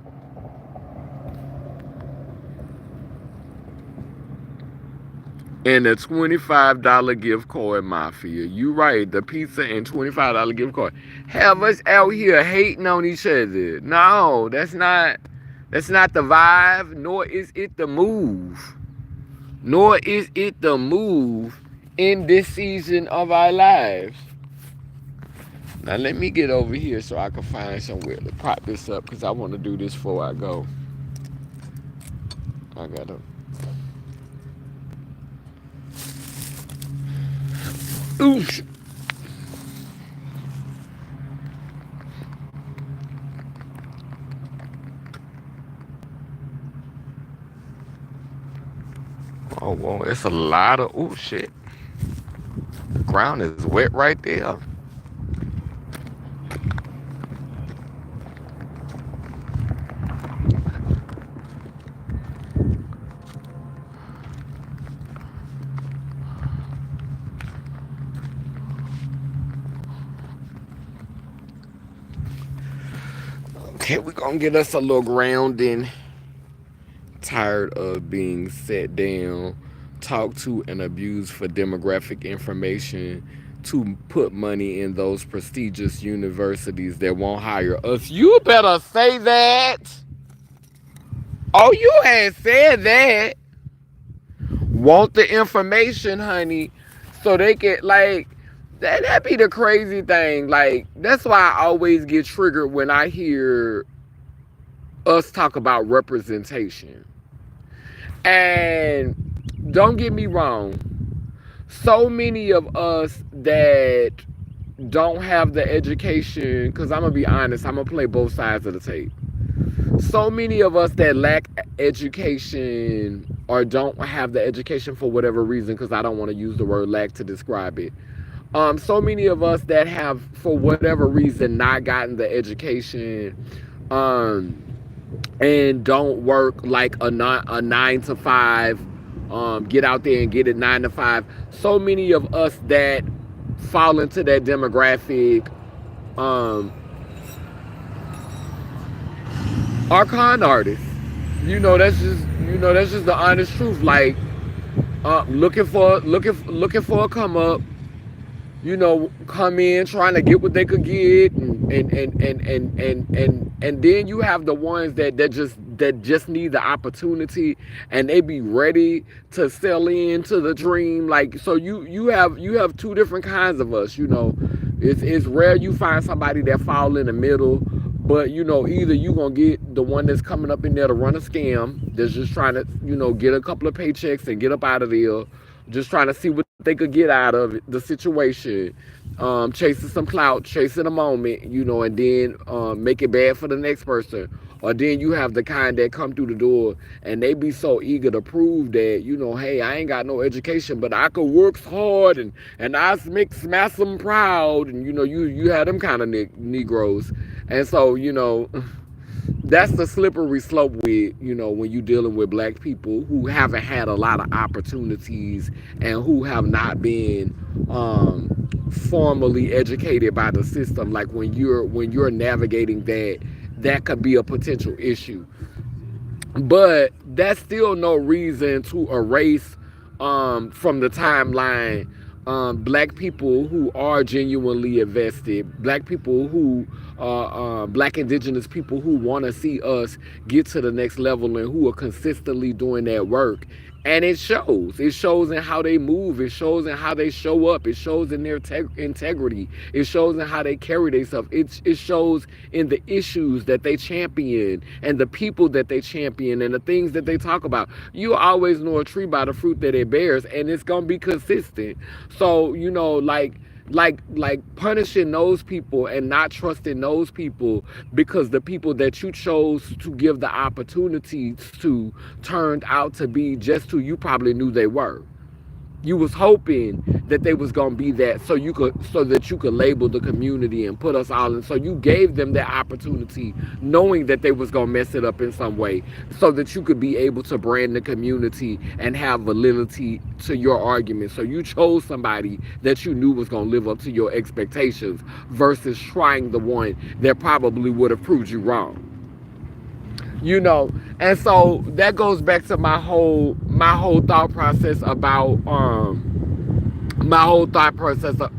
And the $25 gift card mafia. You right, the pizza and $25 gift card. Have us out here hating on each other. No, that's not the vibe, nor is it the move. Nor is it the move in this season of our lives. Now let me get over here so I can find somewhere to prop this up because I want to do this before I go. I gotta. Oops. Oh, well, it's a lot of. Oh, shit. The ground is wet right there. Okay, we're gonna get us a little grounding. Tired of being set down, talked to, and abused for demographic information to put money in those prestigious universities that won't hire us. You better say that. Oh, you had said that. Want the information, honey, so they get like that be the crazy thing. Like, that's why I always get triggered when I hear us talk about representation. And don't get me wrong, so many of us that don't have the education, because I'm going to be honest, I'm going to play both sides of the tape. So many of us that lack education or don't have the education for whatever reason, because I don't want to use the word lack to describe it. So many of us that have, for whatever reason, not gotten the education, and don't work like a 9 to 5, get out there and get it 9 to 5. So many of us that fall into that demographic, are con artists. That's just the honest truth. Like, looking for a come up, come in trying to get what they could get, and then you have the ones that just need the opportunity, and they be ready to sell into the dream. Like, so you have two different kinds of us. It's rare you find somebody that fall in the middle. But either you gonna get the one that's coming up in there to run a scam, that's just trying to get a couple of paychecks and get up out of there, just trying to see what they could get out of the situation, chasing some clout, chasing a moment, and then make it bad for the next person. Or then you have the kind that come through the door and they be so eager to prove that, hey, I ain't got no education, but I could work hard and I smash them proud. And, you have them kind of Negroes. And so, that's the slippery slope with, when you're dealing with black people who haven't had a lot of opportunities and who have not been formally educated by the system. Like, when you're navigating that could be a potential issue. But that's still no reason to erase from the timeline black people who are genuinely invested, black people who black indigenous people who want to see us get to the next level and who are consistently doing that work. And it shows in how they move, it shows in how they show up, it shows in their integrity, it shows in how they carry themselves, it shows in the issues that they champion and the people that they champion and the things that they talk about. You always know a tree by the fruit that it bears, and it's gonna be consistent. So like punishing those people and not trusting those people because the people that you chose to give the opportunities to turned out to be just who you probably knew they were. You was hoping that they was gonna be that, so that you could label the community and put us all in. So you gave them that opportunity, knowing that they was gonna mess it up in some way, so that you could be able to brand the community and have validity to your argument. So you chose somebody that you knew was gonna live up to your expectations versus trying the one that probably would have proved you wrong. And so that goes back to my whole thought process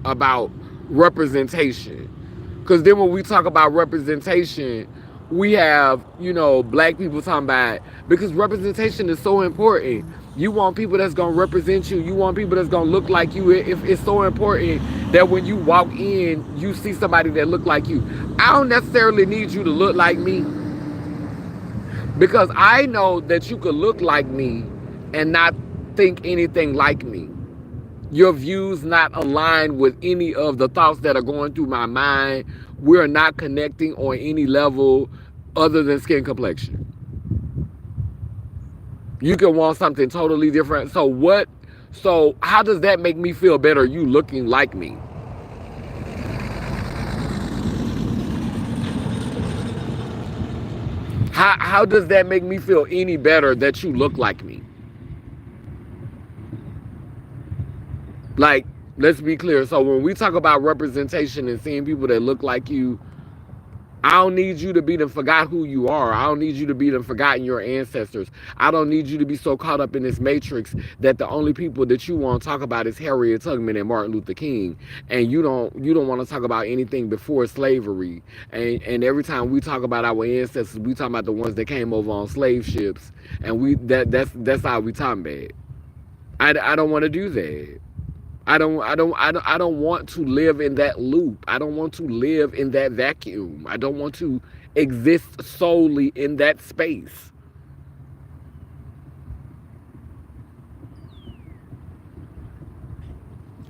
about representation. Because then when we talk about representation, we have, black people talking about, because representation is so important. You want people that's going to represent you. You want people that's going to look like you. If it's so important that when you walk in, you see somebody that look like you. I don't necessarily need you to look like me, because I know that you could look like me and not think anything like me. Your views not aligned with any of the thoughts that are going through my mind. We're not connecting on any level other than skin complexion. You can want something totally different. So how does that make me feel better, you looking like me? How does that make me feel any better that you look like me? Like, let's be clear. So when we talk about representation and seeing people that look like you, I don't need you to be them forgot who you are. I don't need you to be them forgotten your ancestors. I don't need you to be so caught up in this matrix that the only people that you want to talk about is Harriet Tubman and Martin Luther King, and you don't want to talk about anything before slavery. And every time we talk about our ancestors, we talk about the ones that came over on slave ships, and that's how we talk about. I don't want to do that. I don't want to live in that loop. I don't want to live in that vacuum. I don't want to exist solely in that space.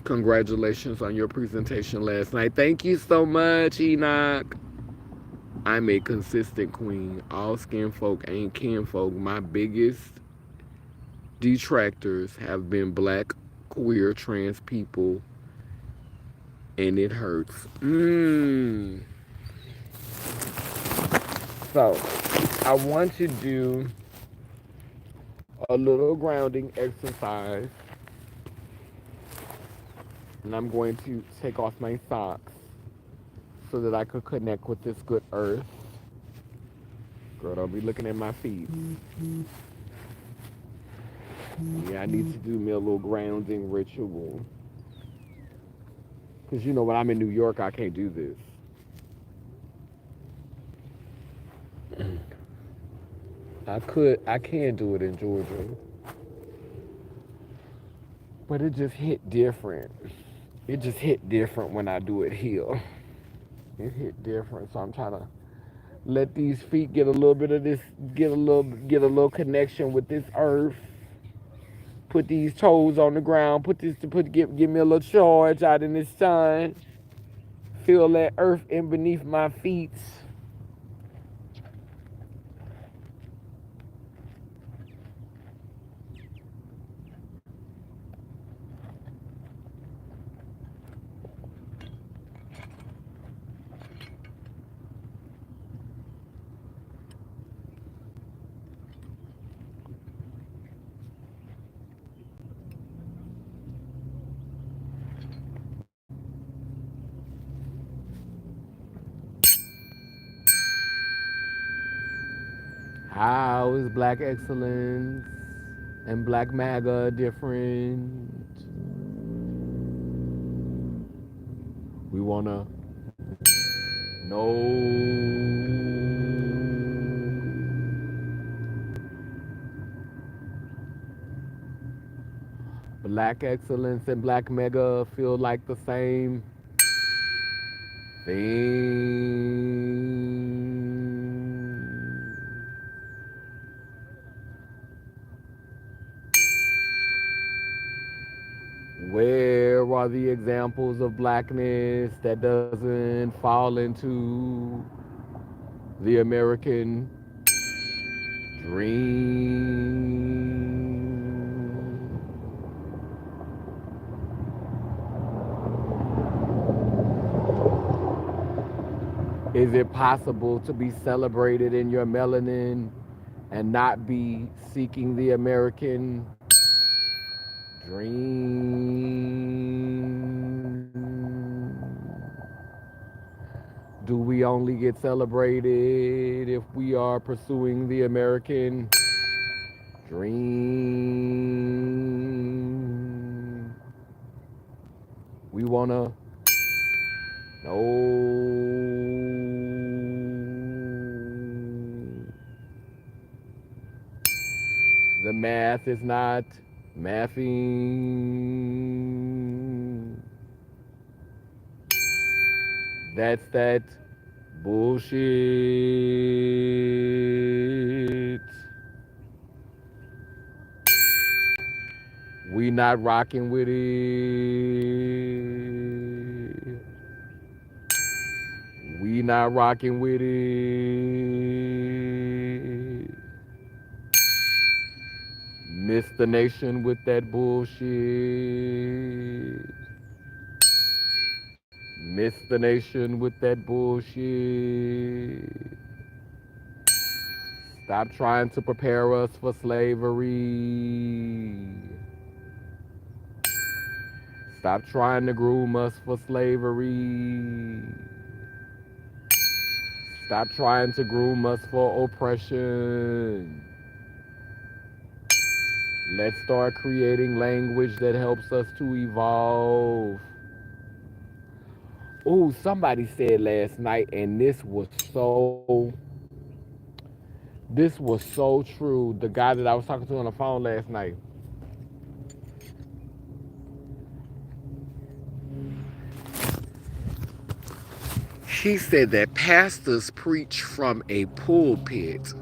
Congratulations on your presentation last night. Thank you so much, Enoch. I'm a consistent queen. All skin folk ain't kinfolk. My biggest detractors have been black, queer, trans people, and it hurts. So, I want to do a little grounding exercise, and I'm going to take off my socks so that I could connect with this good earth. Girl, don't be looking at my feet. Yeah, I need to do me a little grounding ritual. Because when I'm in New York, I can't do this. I can do it in Georgia. But it just hit different. It just hit different when I do it here. It hit different, so I'm trying to let these feet get a little bit of this, get a little connection with this earth. Put these toes on the ground. Give me a little charge out in this sun. Feel that earth in beneath my feet. How is black excellence and black MAGA different? We wanna know. Black excellence and black MAGA feel like the same thing. Where are the examples of blackness that doesn't fall into the American dream? Is it possible to be celebrated in your melanin and not be seeking the American dream? Do we only get celebrated if we are pursuing the American dream? We want to know the math is not mathing. That's that bullshit. We not rocking with it. We not rocking with it. Miss the nation with that bullshit. Miss the nation with that bullshit. Stop trying to prepare us for slavery. Stop trying to groom us for slavery. Stop trying to groom us for oppression. Let's start creating language that helps us to evolve. Oh, somebody said last night, and this was so true. The guy that I was talking to on the phone last night, he said that pastors preach from a pulpit.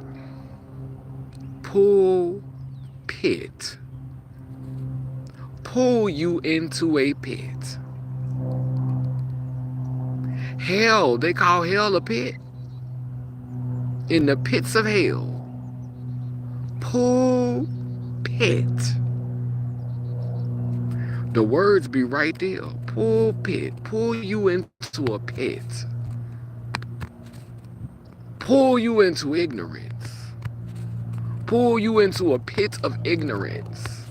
Pulpit. Pull you into a pit. Hell, they call hell a pit. In the pits of hell. Pulpit. The words be right there. Pulpit. Pull you into a pit. Pull you into ignorance. Pull you into a pit of ignorance.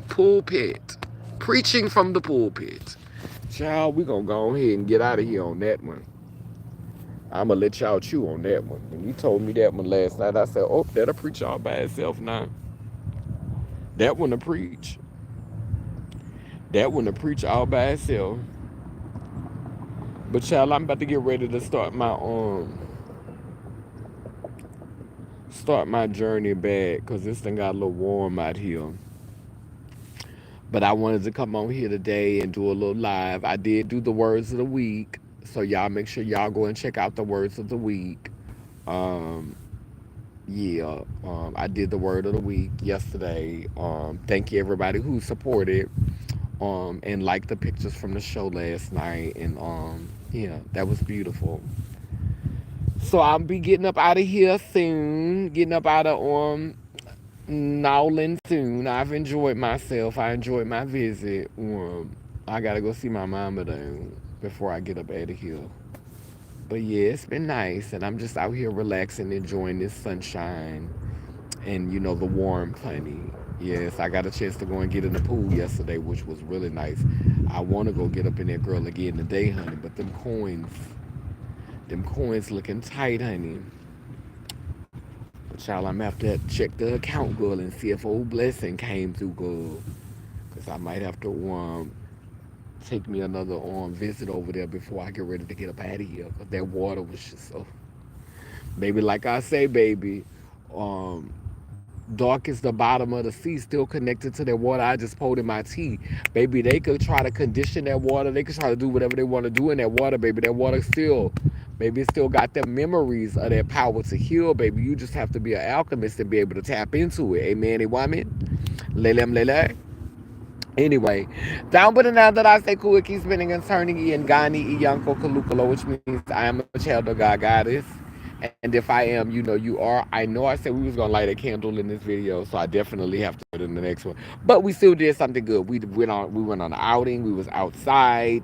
Pulpit. Preaching from the pulpit. Child, we gonna go ahead and get out of here on that one. I'm gonna let y'all chew on that one. When you told me that one last night, I said, oh, that'll preach all by itself now. That one to preach. That one to preach all by itself. But child, I'm about to get ready to start my journey back because this thing got a little warm out here. But I wanted to come on here today and do a little live. I did do the words of the week. So y'all make sure y'all go and check out the words of the week. Um, I did the word of the week yesterday. Thank you everybody who supported and liked the pictures from the show last night. And yeah, that was beautiful. So I'll be getting up out of here soon. Getting up out of Nowlin soon. I've enjoyed myself. I enjoyed my visit. I gotta go see my mama though before I get up out of here. But yeah, it's been nice, and I'm just out here relaxing, enjoying this sunshine, and the warm, honey. Yes, I got a chance to go and get in the pool yesterday, which was really nice. I want to go get up in that girl again today, honey, but them coins looking tight, honey. But child, I'm gonna have to check the account, girl, and see if old blessing came through, girl. Cause I might have to take me another visit over there before I get ready to get up out of here. Cause that water was just so, baby. Like I say, baby, um, dark is the bottom of the sea, still connected to that water I just poured in my tea. Baby, they could try to condition that water. They could try to do whatever they want to do in that water, baby. That water still, baby, it still got the memories of that power to heal, baby. You just have to be an alchemist and be able to tap into it. Amen, woman. Lelem lele. Anyway, down but now that I say cool, it keeps spinning and turning, Ian Gani, Iyanko Kalukalo, which means I am a child of God goddess. And if I am, you know, you are. I know I said we was gonna light a candle in this video, so I definitely have to do it in the next one. But we still did something good. We went on an outing. We was outside.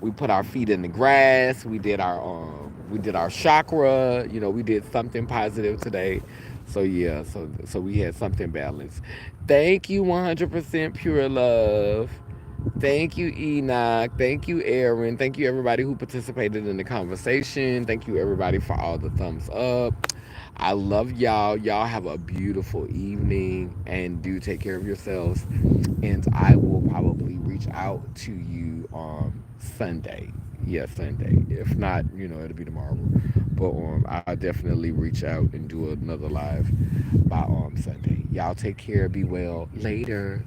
We put our feet in the grass. We did our chakra. You know, we did something positive today. So yeah, so we had something balanced. Thank you, 100% pure love. Thank you, Enoch. Thank you, Aaron. Thank you, everybody who participated in the conversation. Thank you, everybody, for all the thumbs up. I love y'all. Y'all have a beautiful evening and do take care of yourselves. And I will probably reach out to you on Sunday. Yeah, Sunday. If not, you know, it'll be tomorrow. But I'll definitely reach out and do another live by Sunday. Y'all take care. Be well. Later.